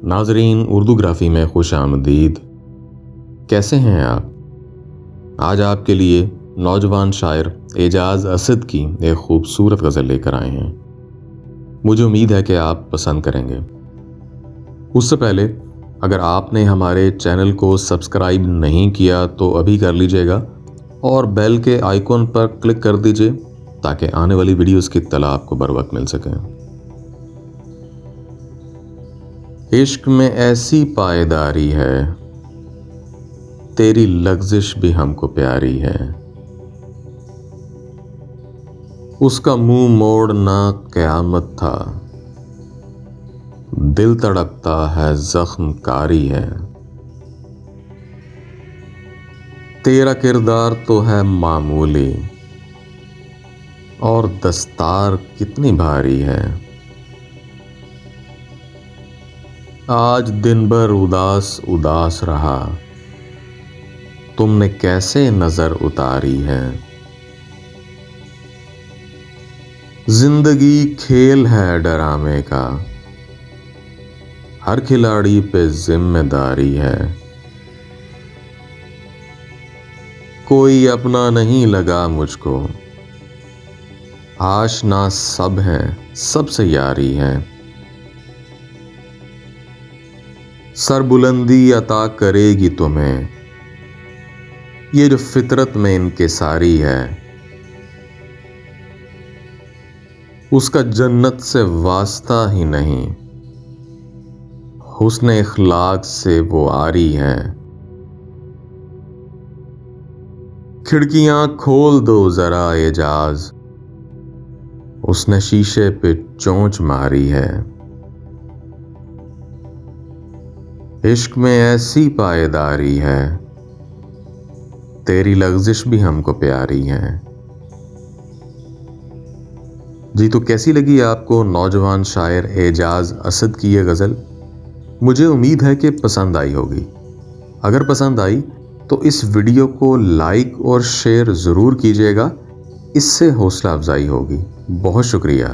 नाजरीन, उर्दूग्राफी में खुश आमदीद। कैसे हैं आप? आज आपके लिए नौजवान शायर एजाज असद की एक खूबसूरत गज़ल लेकर आए हैं। मुझे उम्मीद है कि आप पसंद करेंगे। उससे पहले अगर आपने हमारे चैनल को सब्सक्राइब नहीं किया तो अभी कर लीजिएगा और बेल के आइकॉन पर क्लिक कर दीजिए ताकि आने वाली वीडियोस की इत्तला आपको बर वक्त मिल सके। इश्क में ऐसी पायदारी है, तेरी लग़ज़िश भी हमको प्यारी है। उसका मुंह मोड़ना क़यामत था, दिल तड़पता है ज़ख्म कारी है। तेरा किरदार तो है मामूली और दस्तार कितनी भारी है। आज दिन भर उदास उदास रहा, तुमने कैसे नजर उतारी है। जिंदगी खेल है डरामे का, हर खिलाड़ी पे जिम्मेदारी है। कोई अपना नहीं लगा मुझको, आशना सब हैं, सबसे यारी है। सरबुलंदी अता करेगी तुम्हें, ये जो फितरत में इनकिसारी है। उसका जन्नत से वास्ता ही नहीं, हुस्न इखलाक से वो आरी है। खिड़कियां खोल दो जरा एजाज, उसने शीशे पे चोंच मारी है। इश्क में ऐसी पायदारी है, तेरी लग़ज़िश भी हमको प्यारी है। जी, तो कैसी लगी आपको नौजवान शायर एजाज असद की ये गज़ल? मुझे उम्मीद है कि पसंद आई होगी। अगर पसंद आई तो इस वीडियो को लाइक और शेयर ज़रूर कीजिएगा, इससे हौसला अफजाई होगी। बहुत शुक्रिया।